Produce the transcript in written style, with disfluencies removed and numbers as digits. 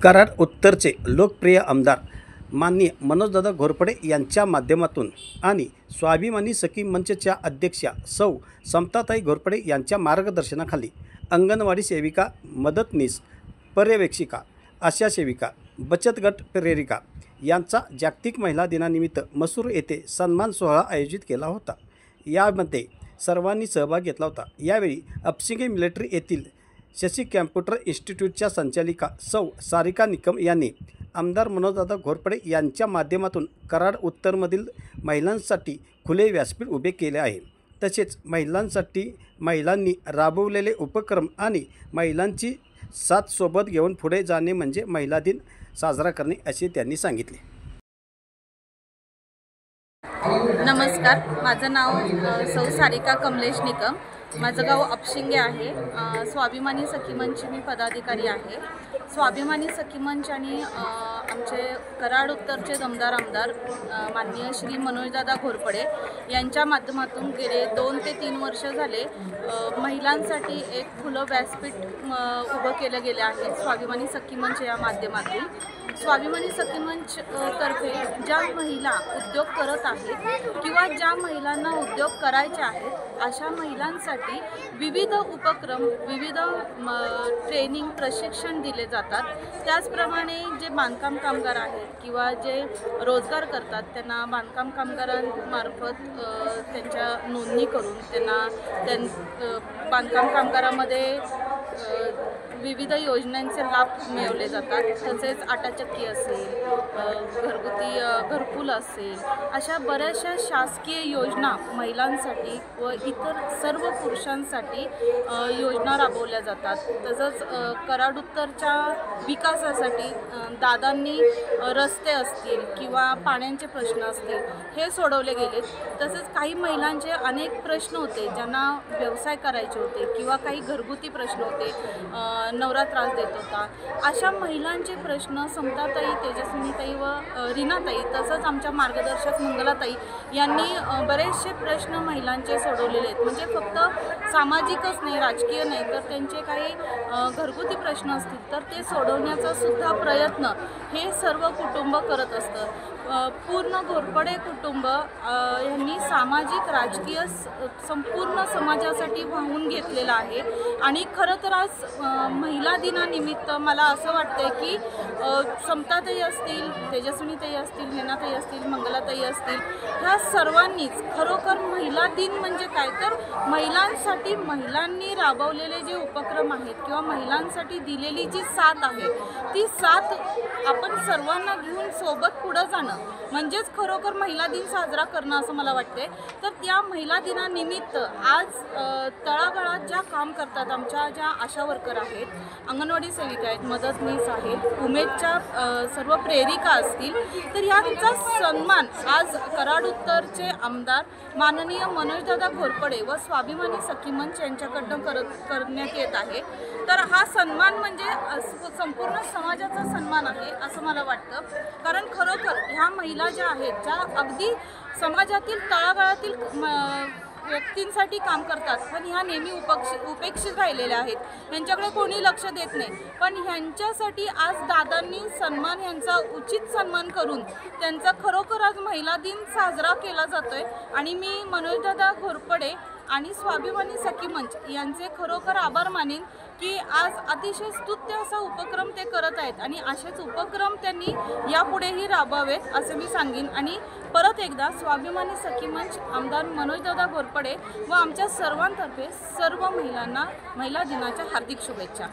कराड उत्तरचे लोकप्रिय आमदार माननीय मनोजदादा घोरपडे यांच्या माध्यमातून आणि स्वाभिमानी सखी मंचच्या अध्यक्षा सौ समताताई घोरपडे यांच्या मार्गदर्शनाखाली अंगणवाडी सेविका, मदतनीस, पर्यवेक्षिका, आशा सेविका, बचत गट प्रेरिका यांचा जागतिक महिला दिनानिमित्त मसूर येथे सन्मान सोहळा आयोजित केला होता। यामध्ये सर्वांनी सहभाग घेतला होता। यावेळी अपशिंगे मिलिटरी येथील शशी कॅम्प्युटर इन्स्टिट्यूटच्या संचालिका सौ सारिका निकम यांनी आमदार मनोजदादा घोरपडे यांच्या माध्यमातून कराड उत्तरमधील महिलांसाठी खुले व्यासपीठ उभे केले आहे। तसेच महिलांनी राबवलेले उपक्रम आणि महिलांची साथ सोबत घेऊन पुढे जाणे म्हणजे महिला दिन साजरा करणे असे त्यांनी सांगितले। नमस्कार, माझं नाव सौ सारिका कमलेश निकम, माझं गाव अपशिंगे आहे। स्वाभिमानी सखी मंचची मी पदाधिकारी आहे। स्वाभिमानी सखी मंच आणि आमचे कराड उत्तरचे दमदार आमदार माननीय श्री मनोजदादा घोरपडे यांच्या माध्यमातून गेले 2 ते 3 वर्ष झाले महिलांसाठी एक खुलं व्यासपीठ उभं केलं गेले आहे स्वाभिमानी सखी मंच या माध्यमातून। स्वाभिमानी सखी मंच तर्फे ज्या महिला उद्योग करत आहेत किंवा ज्या महिलांना उद्योग करायचे आहेत अशा महिलांसाठी विविध उपक्रम, विविध ट्रेनिंग, प्रशिक्षण दिले जातात। त्याचप्रमाणे जे बांधकाम कामगार आहेत किंवा जे रोजगार करतात त्यांना बांधकाम कामगारांमार्फत त्यांच्या नोंदणी करून त्यांना बांधकाम कामगारामध्ये विविध योजनांचे लाभ मिळवले जातात। तसेच आटाचक्की असेल, घरगुती घरकुल असेल, अशा बऱ्याचशा शासकीय योजना महिलांसाठी व इतर सर्व पुरुषांसाठी योजना राबवल्या जातात। तसंच कराड उत्तरच्या विकासासाठी दादांनी रस्ते असतील किंवा पाण्याचे प्रश्न असतील हे सोडवले गेलेत। तसंच काही महिलांचे अनेक प्रश्न होते ज्यांना व्यवसाय करायचे होते किंवा काही घरगुती प्रश्न होते, नवरा त्रास देत होता, अशा महिलांचे प्रश्न समताताई, तेजस्विनीताई व रीनाताई तसंच आमच्या मार्गदर्शक मंगलाताई यांनी बरेचसे प्रश्न महिलांचे सोडवलेले आहेत। म्हणजे फक्त सामाजिकच नाही, राजकीय नाही, तर त्यांचे काही घरगुती प्रश्न असतील तर ते सोडवण्याचा सुद्धा प्रयत्न हे सर्व कुटुंब करत असतं। पूर्ण घोरपडे कुटुंब यांनी सामाजिक, राजकीय संपूर्ण समाजासाठी वाहून घेतलेलं आहे। आणि खरं तर आज महिला दिनानिमित्त मला असं वाटतंय की समताताई असतील, तेजस्विनीताई असतील, रीनाताई असतील, मंगलाताई असतील, ह्या सर्वांनीच खरोखर महिला दिन म्हणजे काय तर महिलांसाठी महिलांनी राबवलेले जे उपक्रम आहेत किंवा महिलांसाठी दिलेली जी साथ आहे ती साथ आपण सर्वांना घेऊन सोबत पुढं जाणं म्हणजेच खरोखर महिला दिन साजरा करणं असं मला वाटते। तर त्या महिला दिनानिमित्त आज तळागाळात ज्या काम करतात आमच्या ज्या आशा वर्कर आहेत, अंगणवाडी सेविका आहेत, मदतनीस आहेत, उमेदच्या सर्व प्रेरिका असतील, तर यांचा सन्मान आज कराड उत्तरचे आमदार माननीय मनोजदादा घोरपडे व स्वाभिमानी सखी मंच यांच्याकडनं करण्यात येत आहे। तर हा सन्मान म्हणजे संपूर्ण समाजाचा सन्मान आहे असं मला वाटतं। कारण खरोखर ह्या महिला ज्या आहेत, ज्या अगदी समाजातील तळागाळातील व्यक्तींसाठी काम करतात, पण ह्या नेहमी उपेक्षित राहिलेल्या आहेत, ह्यांच्याकडे कोणी लक्ष देत नाही। पण ह्यांच्यासाठी आज दादांनी सन्मान, ह्यांचा उचित सन्मान करून त्यांचा खरोखर आज महिला दिन साजरा केला जातोय। आणि मी मनोजदादा घोरपडे आणि स्वाभिमानी सखी मंच यांचे खरोखर आभार मानेन की आज अतिशय स्तुत्य असा उपक्रम ते करत आहेत आणि असेच उपक्रम त्यांनी यापुढेही राबवावेत असं मी सांगेन। आणि परत एकदा स्वाभिमानी सखी मंच, आमदार मनोजदादा घोरपडे व आमच्या सर्वांतर्फे सर्व महिलांना महिला दिनाच्या हार्दिक शुभेच्छा।